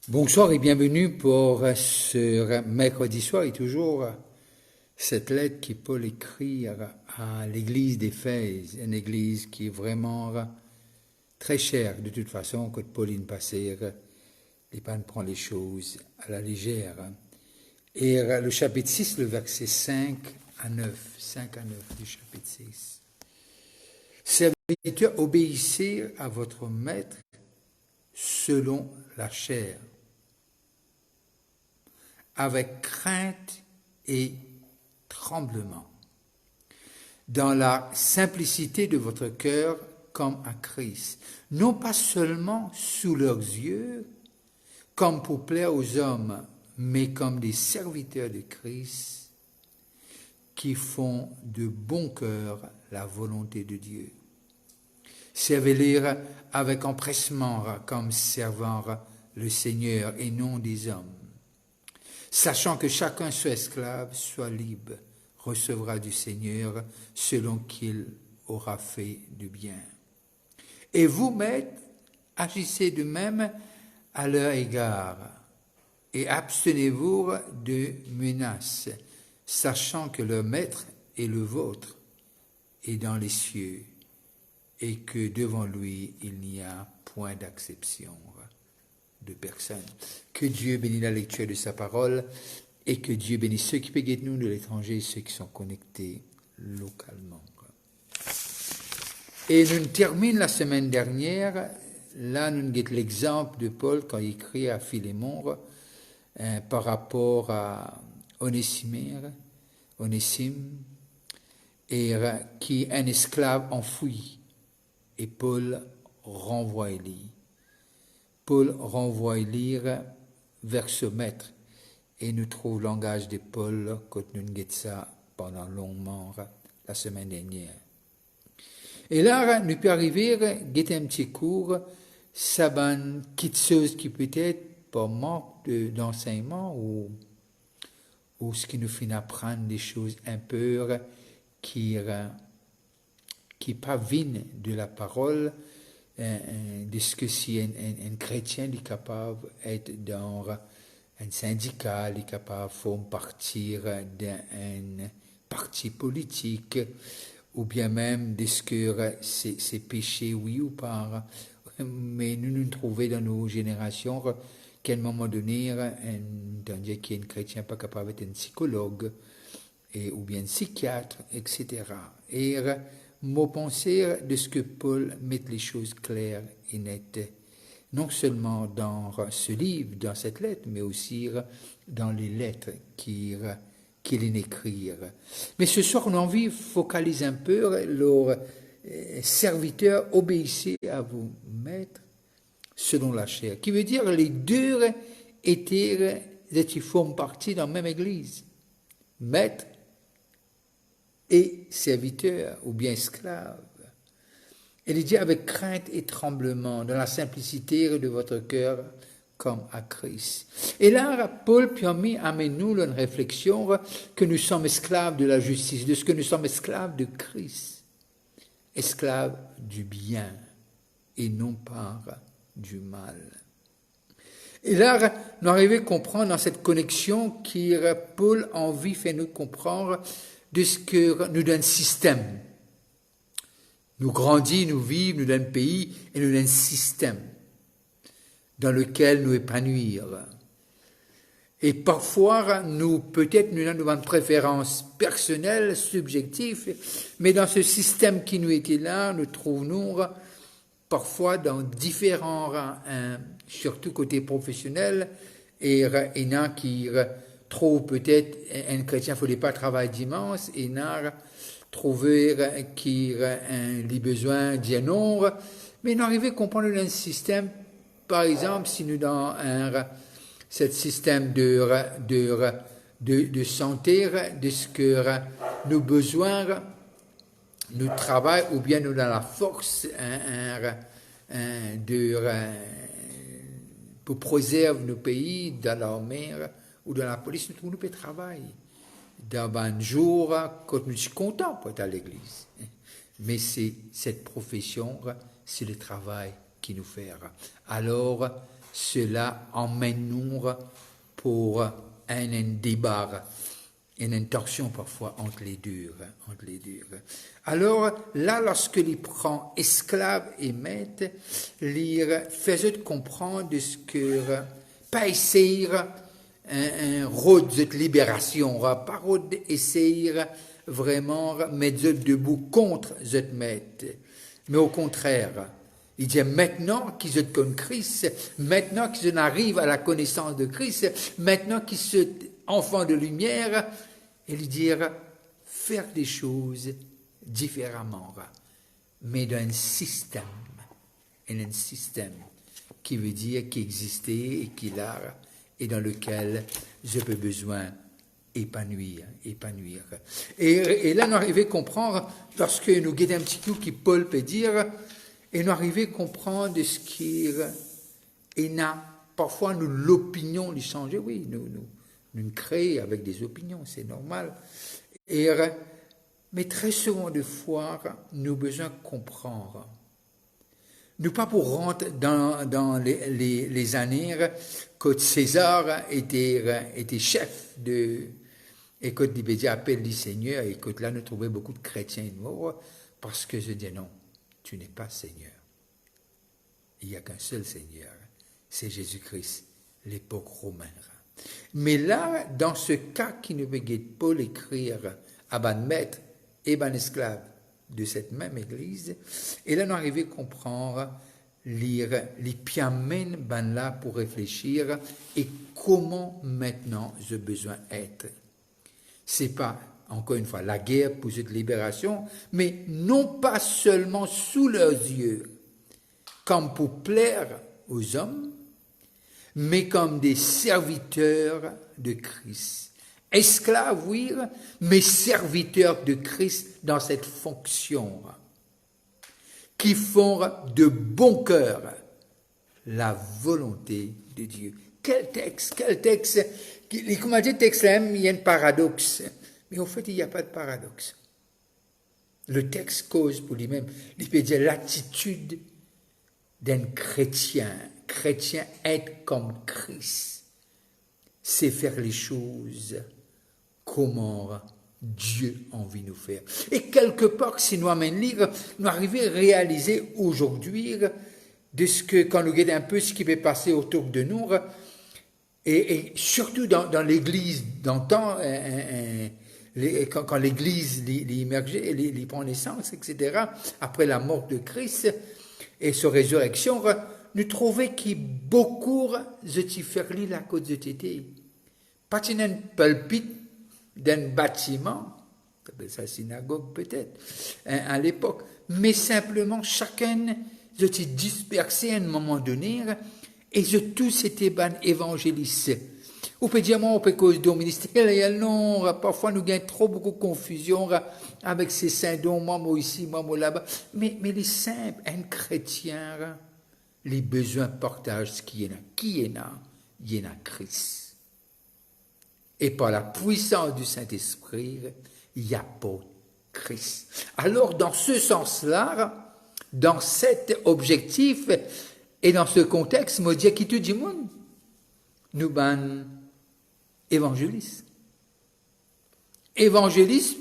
Bonsoir et bienvenue pour ce mercredi soir et toujours cette lettre que Paul écrit à l'église d'Éphèse, une église qui est vraiment très chère de toute façon, que Pauline passait, il ne prend les choses à la légère. Et le chapitre 6, le verset 5 à 9 du chapitre 6. Serviteurs, obéissez à votre maître selon la chair, avec crainte et tremblement, dans la simplicité de votre cœur comme à Christ, non pas seulement sous leurs yeux, comme pour plaire aux hommes, mais comme des serviteurs de Christ qui font de bon cœur la volonté de Dieu. Servez-les avec empressement comme servant le Seigneur et non des hommes, sachant que chacun soit esclave, soit libre, recevra du Seigneur selon qu'il aura fait du bien. Et vous, maîtres, agissez de même à leur égard et abstenez-vous de menaces, sachant que leur maître est le vôtre et dans les cieux, et que devant lui il n'y a point d'acception de personne. Que Dieu bénisse la lecture de sa parole et que Dieu bénisse ceux qui peuvent nous de l'étranger et ceux qui sont connectés localement. Et nous terminons la semaine dernière, là nous avons l'exemple de Paul quand il écrit à Philémon par rapport à Onésime, et qui est un esclave enfoui. Et Paul renvoie Élie. Paul renvoie Élie vers ce maître. Et nous trouvons le langage de Paul quand nous avons ça pendant longuement la semaine dernière. Et là, nous peut arriver à un petit cours, ça une petite chose qui peut-être par manque d'enseignement ou ce qui nous fait apprendre des choses un peu qui parviennent de la parole, de ce que si un chrétien est capable d'être dans un syndicat, est capable de faire partir d'un parti politique, ou bien même de ce que c'est péché, oui ou pas. Mais nous trouvons dans nos générations qu'à un moment donné, tandis qu'il y a un chrétien pas capable d'être un psychologue, ou bien un psychiatre, etc. Et mon pensée de ce que Paul met les choses claires et nettes, non seulement dans ce livre, dans cette lettre, mais aussi dans les lettres qu'il écrit. Mais ce soir, on a envie de focaliser un peu leurs serviteurs, obéissez à vos maîtres selon la chair, qui veut dire les deux ils forment partie dans la même église, maître et serviteur, ou bien esclave. Elle dit avec crainte et tremblement, dans la simplicité de votre cœur, comme à Christ. Et là, Paul amène nous une réflexion que nous sommes esclaves de la justice, de ce que nous sommes esclaves de Christ, esclaves du bien et non pas du mal. Et là, nous arrivons à comprendre dans cette connexion que Paul a envie fait nous comprendre de ce que nous donne système. Nous grandissons, nous vivons, nous donne pays et nous donne système dans lequel nous épanouir. Et parfois, peut-être nous avons une préférence personnelle, subjective, mais dans ce système qui nous était là, nous trouvons parfois dans différents, surtout côté professionnel, et il y en a qui trouvent peut-être un chrétien ne fallait pas travailler dimanche, et il y en a trouver qui a les besoins d'un nombre, mais nous arrivons à comprendre un système, par exemple, si nous dans ce système de santé, de ce que nos besoins, nous travaillons, ou bien nous dans la force pour préserver nos pays dans l'armée ou dans la police, nous pouvons travailler. Dans un jour, quand nous sommes contents pour être à l'église. Mais c'est cette profession, c'est le travail qui nous faire. Alors, cela emmène-nous pour un débat, une tension parfois entre les deux. Alors, là, lorsque il prend esclave et maître, il faisait comprendre ce que, pas essayer un rôle de libération, pas rôle essayer vraiment mettre debout contre cette maître, mais au contraire, il dit maintenant qu'ils sont comme Christ, maintenant qu'ils arrivent à la connaissance de Christ, maintenant qu'ils sont enfants de lumière, et lui dire faire des choses différemment, mais d'un système, qui veut dire qui existait et qui l'a, et dans lequel je peux besoin épanouir. Et là, nous arrivons à comprendre, lorsque nous guidons un petit coup qui Paul peut dire, et nous arrivons à comprendre ce qui est, parfois nous l'opinion lui changer, oui, nous créons avec des opinions, c'est normal. Mais très souvent de fois, nous avons besoin de comprendre. Nous pas pour rentrer dans les années quand César était chef de... Et quand il appelle le Seigneur, et quand là nous trouvons beaucoup de chrétiens morts, parce que je dis non, tu n'es pas Seigneur. Il n'y a qu'un seul Seigneur, c'est Jésus-Christ, l'époque romaine. Mais là, dans ce cas qui nous veut Paul écrire à ban maître et ban esclave de cette même église, et là nous arrivons à comprendre, lire les piamènes ban là pour réfléchir et comment maintenant j'ai besoin d'être. C'est pas, encore une fois, la guerre pour cette libération, mais non pas seulement sous leurs yeux, comme pour plaire aux hommes, mais comme des serviteurs de Christ. Esclaves, oui, mais serviteurs de Christ dans cette fonction, qui font de bon cœur la volonté de Dieu. Quel texte! Comment dire, texte là, il y a un paradoxe. Mais en fait, il n'y a pas de paradoxe. Le texte cause pour lui-même, il peut dire l'attitude d'un chrétien. Chrétien être comme Christ. C'est faire les choses comment Dieu a envie de nous faire. Et quelque part, si nous amène lire, nous arrivons à réaliser aujourd'hui de ce que, quand nous regardons un peu ce qui peut passer autour de nous, et surtout dans l'Église d'antan, quand l'Église l'émergeait, les prend naissance, etc., après la mort de Christ et sa résurrection, nous trouvons qu'il beaucoup de faire la côte de tété. Pas d'un pulpit, d'un bâtiment, sa synagogue peut-être, à l'époque, mais simplement chacun de dispersé à un moment donné, et de tous étaient évangélistes. On peut dire, on peut cause du ministère, non, parfois nous gagnons trop beaucoup de confusion avec ces saints dons, moi ici, moi là-bas. Mais les simples, un chrétien, les besoins partagent ce qui est là. Qui est là? Il y en a Christ. Et par la puissance du Saint-Esprit, il n'y a pas Christ. Alors, dans ce sens-là, dans cet objectif, et dans ce contexte, me dit qui tout du monde, nous ban évangélisme. Évangélisme,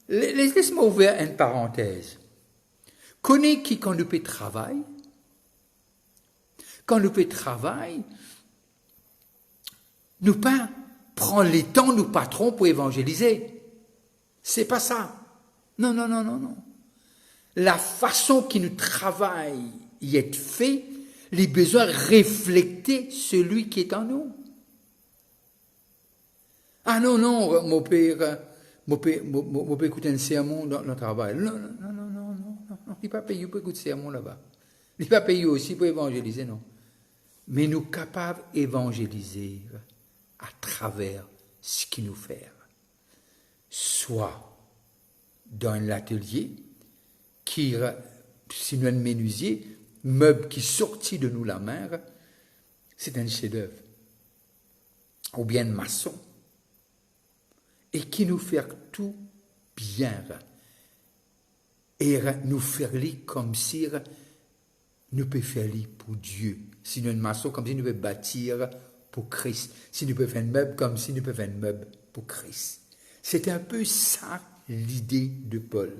laisse-moi ouvrir une parenthèse. Connais qui quand nous peut travailler, nous pas prendre les temps, nous patrons, pour évangéliser. C'est pas ça. Non. La façon qui nous travaille y est fait, les besoins refléter celui qui est en nous. Ah non, mon père écouter un sermon dans le travail. Non, il n'est pas payé pour écouter un sermon là-bas. Il n'est pas payé aussi pour évangéliser, non. Mais nous capables d'évangéliser à travers ce qui nous fait. Soit dans l'atelier, qui, si nous un menuisier, meuble qui sortit de nous la main, c'est un chef-d'œuvre. Ou bien un maçon. Et qui nous fait tout bien. Et nous faire comme si nous pouvons faire pour Dieu. Si nous sommes maçons, comme si nous pouvons bâtir pour Christ. Si nous pouvons faire un meuble, comme si nous pouvons faire un meuble pour Christ. C'est un peu ça l'idée de Paul.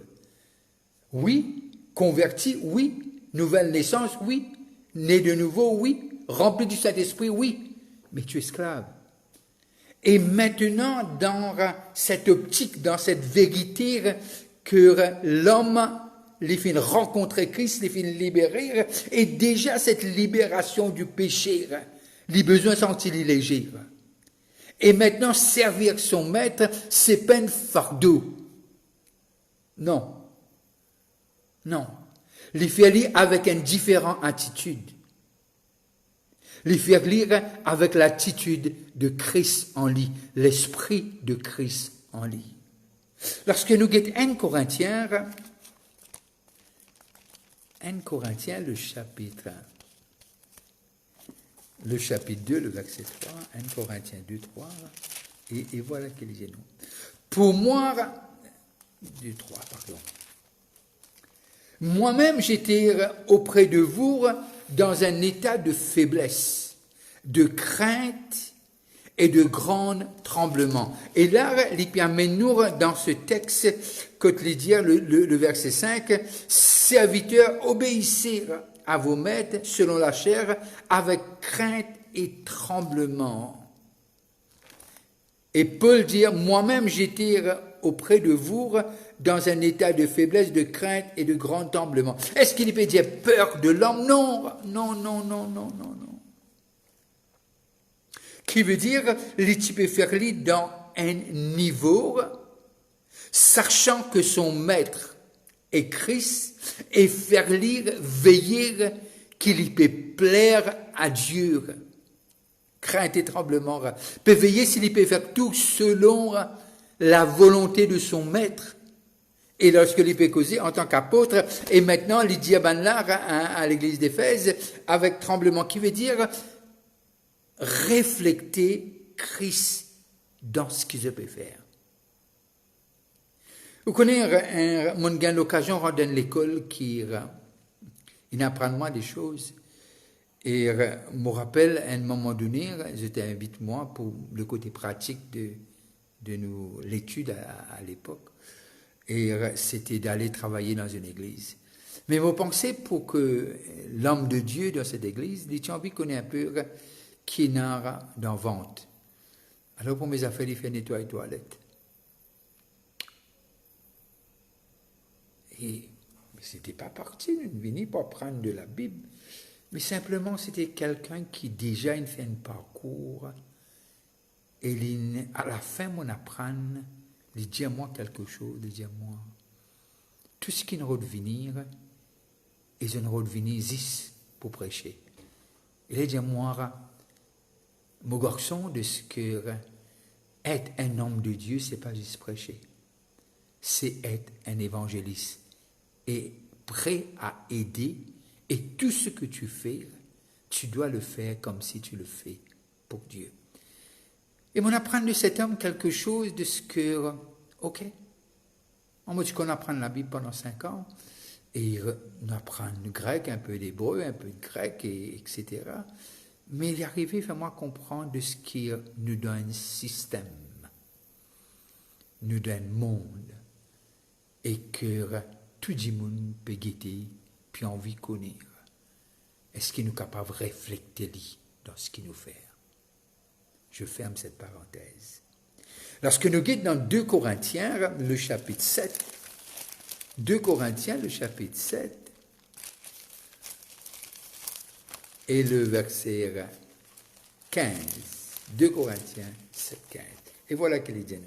Oui, converti, oui. Nouvelle naissance, oui. Né de nouveau, oui. Rempli du Saint-Esprit, oui. Mais tu es esclave. Et maintenant, dans cette optique, dans cette vérité que l'homme les fait rencontrer Christ, les fait libérer, et déjà cette libération du péché, les besoins sont-ils légers. Et maintenant, servir son maître, c'est pas un fardeau. Non. Non. Les faire lire avec une différente attitude. Les faire lire avec l'attitude de Christ en lui, l'esprit de Christ en lui. Lorsque nous guettons 1 Corinthiens, le chapitre 2, le verset 3, 1 Corinthiens 2, 3, et voilà qu'il dit nous. Pour moi, 2, 3, pardon. Moi-même, j'étais auprès de vous dans un état de faiblesse, de crainte et de grand tremblement. Et là, il amène nous dans ce texte, que tu dire le verset 5, serviteurs, obéissez à vos maîtres selon la chair, avec crainte et tremblement. Et Paul dit, moi-même j'étais auprès de vous dans un état de faiblesse, de crainte et de grand tremblement. Est-ce qu'il peut dire peur de l'homme? Non, non, non, non, non, non, non. Qui veut dire, tu peux faire lire dans un niveau, sachant que son maître est Christ, et faire lire, veiller qu'il peut plaire à Dieu. Crainte et tremblement. Peut veiller s'il peut faire tout selon la volonté de son maître. Et lorsque peut causer en tant qu'apôtre, et maintenant, il dit à l'église d'Éphèse, avec tremblement, qui veut dire refléter Christ dans ce qu'il peut faire. Vous connaissez, mon gain l'occasion de l'école qui apprend moi des choses. Et me rappelle, à un moment donné, j'étais invité moi pour le côté pratique de l'étude à l'époque. Et c'était d'aller travailler dans une église. Mais vous pensez pour que l'homme de Dieu dans cette église, il a envie qu'on ait un peu qui n'a dans vente. Alors pour mes affaires, il fait nettoyer les toilettes. Et c'était pas parti, ne venait pas prendre de la Bible, mais simplement c'était quelqu'un qui déjà fait un parcours et à la fin, on apprend, il dit à moi quelque chose, il dit à moi, tout ce qui nous revenir, ils nous revenir ici pour prêcher. Il dit à moi, mon garçon, de ce que être un homme de Dieu, c'est pas juste prêcher, c'est être un évangéliste et prêt à aider, et tout ce que tu fais, tu dois le faire comme si tu le fais pour Dieu. Et on apprend de cet homme quelque chose de ce que, ok, on m'a dit qu'on apprend la Bible pendant 5 ans, et on apprend le grec, un peu d'hébreu, un peu de grec, etc. Mais il est arrivé vraiment à comprendre de ce qui nous donne un système, nous donne un monde, et que tout le monde peut guetter, puis envie de connaître. Est-ce qu'il nous est capable de refléter dans ce qu'il nous fait? Je ferme cette parenthèse. Lorsque nous guettons dans 2 Corinthiens, le chapitre 7, 2 Corinthiens, le chapitre 7, et le verset 15, 2 Corinthiens 7, 15. Et voilà qu'il dit nous.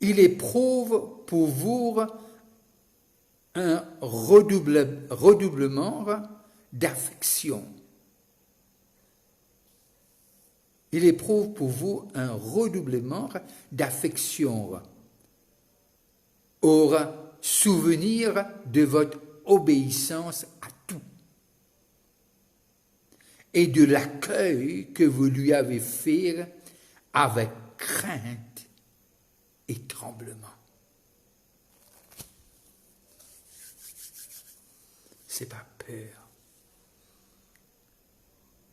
Il éprouve pour vous un redoublement d'affection. Il éprouve pour vous un redoublement d'affection. Or, souvenir de votre obéissance à tout et de l'accueil que vous lui avez fait avec crainte et tremblement. c'est pas peur,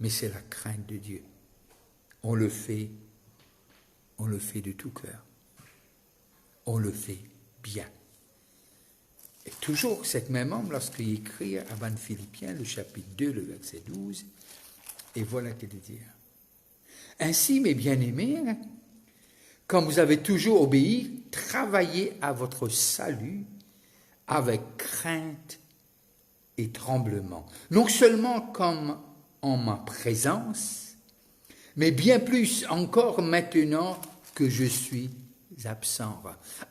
mais c'est la crainte de Dieu. On le fait de tout cœur. On le fait bien. Et toujours cet même homme, lorsqu'il écrit à Van Philippiens, le chapitre 2, le verset 12, et voilà qu'il dit. Ainsi, mes bien-aimés, comme vous avez toujours obéi, travaillez à votre salut avec crainte et tremblement. Non seulement comme en ma présence, mais bien plus encore maintenant que je suis absent.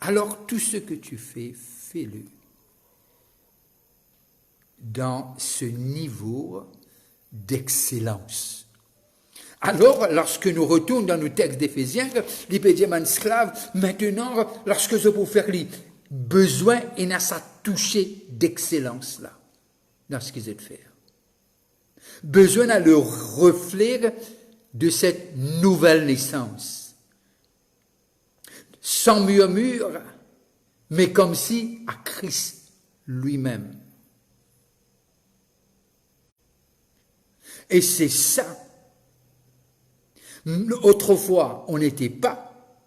Alors tout ce que tu fais, fais-le dans ce niveau d'excellence. Alors, lorsque nous retournons dans nos textes d'Éphésiens, l'Éphésiens esclave, maintenant, lorsque je peux faire les besoins, il a sa toucher d'excellence là, dans ce qu'ils ont fait. Besoin à le reflet de cette nouvelle naissance. Sans murmure, mais comme si à Christ lui-même. Et c'est ça. Autrefois, on n'était pas,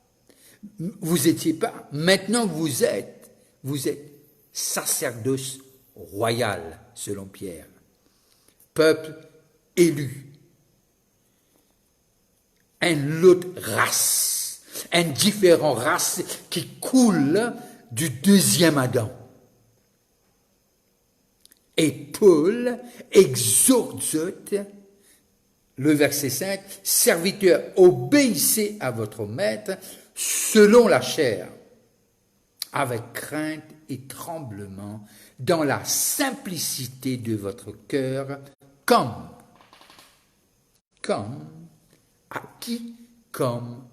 vous n'étiez pas, maintenant vous êtes sacerdoce royal, selon Pierre, peuple élu, une autre race, une différente race qui coule du deuxième Adam. Et Paul exhorte, le verset 5, « Serviteurs, obéissez à votre maître selon la chair, avec crainte et tremblement, dans la simplicité de votre cœur, comme à qui? Comme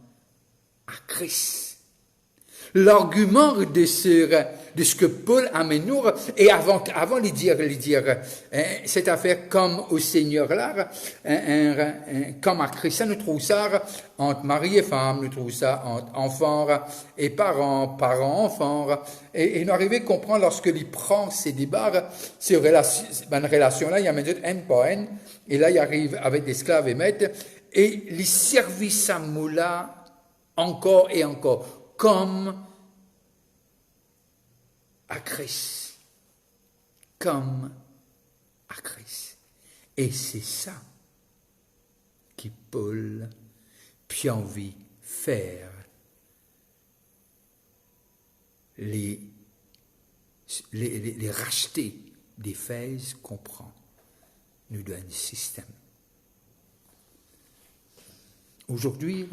à Christ. » L'argument de ce que Paul amène nous, et avant de dire cette affaire comme au Seigneur là, comme à Christ, nous trouvons ça entre mari et femme, nous trouvons ça entre enfants et parents, enfants, et nous arrivons à comprendre lorsque il prend ces débats, ces relations-là, il y a même haine pas haine, et là il arrive avec l'esclave et maître, et les services à moula encore et encore, comme à Christ. Comme à Christ. Et c'est ça qui Paul puis envie faire les racheter d'Éphèse comprend. Nous donne un système. Aujourd'hui,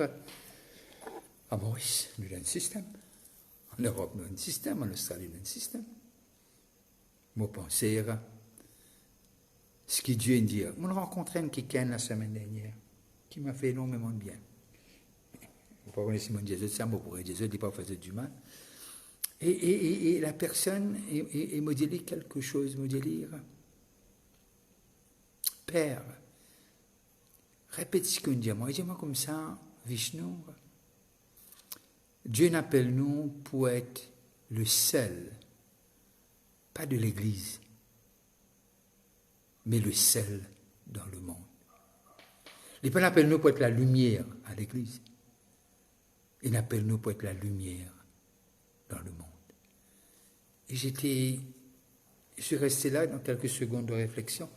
à Maurice, nous avons un système. En Europe, nous avons un système. En Australie, nous avons un système. Moi, penser ce que Dieu dit. Moi, j'ai rencontré quelqu'un la semaine dernière qui m'a fait énormément de bien. Je ne sais pas si mon Jésus, ça m'a pour Jésus, il ne pas faire du mal. Et la personne, il m'a dit quelque chose, il m'a dit, Père, répète ce qu'on dit. Moi, dis-moi comme ça, Vishnu. Dieu n'appelle nous pour être le seul, pas de l'Église, mais le seul dans le monde. Il n'appelle nous pour être la lumière à l'Église. Il appelle nous pour être la lumière dans le monde. Et je suis resté là dans quelques secondes de réflexion.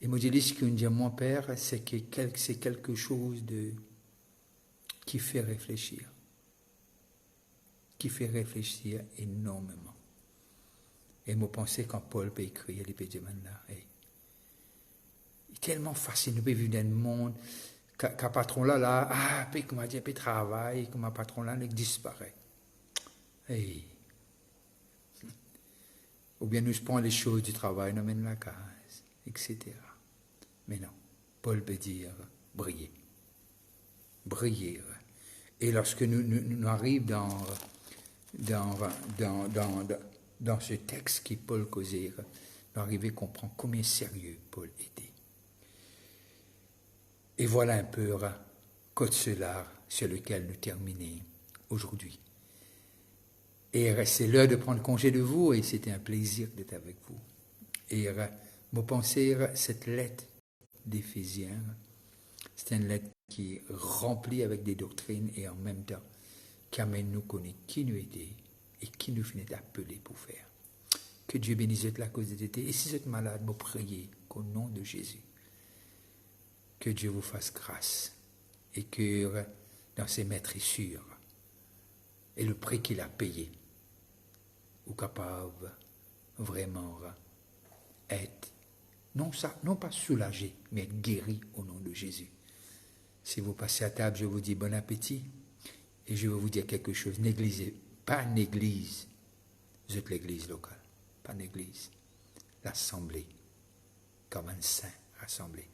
Et me dit, ce qu'on dit à mon père, c'est quelque chose qui fait réfléchir. Qui fait réfléchir énormément. Et me penser quand Paul peut écrire, il peut dire maintenant, hey, il est tellement facile, nous pouvons vivre dans un monde, qu'un patron là, puis comment dire, puis travaille, comme un patron là, il disparaît. Hey. Ou bien nous prenons les choses du travail, nous mènent la case, etc. Mais non, Paul peut dire, briller. Briller. Et lorsque nous arrivons dans ce texte qui Paul causait, nous arrivons à comprendre combien sérieux Paul était. Et voilà un peu code cela sur lequel nous terminons aujourd'hui. Et c'est l'heure de prendre congé de vous et c'était un plaisir d'être avec vous. Et me penser cette lettre d'Éphésiens, c'est une lettre qui est remplie avec des doctrines et en même temps qui amène nous connaître qui nous était et qui nous finit d'appeler pour faire. Que Dieu bénisse la cause de l'été. Et si vous êtes malade, vous priez qu'au nom de Jésus, que Dieu vous fasse grâce et que dans ses maîtrisures et le prix qu'il a payé, vous capable vraiment être, non pas soulagé, mais être guéri au nom de Jésus. Si vous passez à table, je vous dis bon appétit et je vais vous dire quelque chose. Négligez pas l'église, vous êtes l'église locale, pas l'église, l'assemblée, comme un saint rassemblé.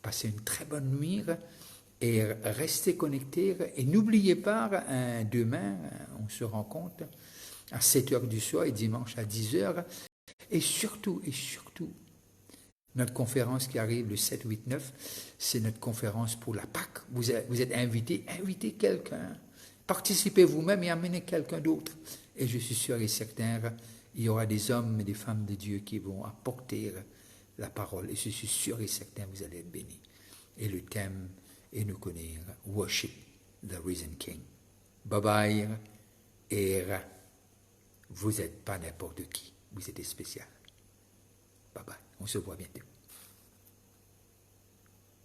Passez une très bonne nuit et restez connectés. Et n'oubliez pas, demain, on se rencontre à 7h du soir et dimanche à 10h. Et surtout, notre conférence qui arrive le 7, 8, 9, c'est notre conférence pour la Pâque. Vous êtes invités, invitez quelqu'un. Participez vous-même et amenez quelqu'un d'autre. Et je suis sûr et certain, il y aura des hommes et des femmes de Dieu qui vont apporter la parole. Et je suis sûr et certain, vous allez être bénis. Et le thème est nous connaître, Worship the Risen King. Bye bye. Et vous n'êtes pas n'importe qui. Vous êtes spécial. Bye bye. On se voit bientôt.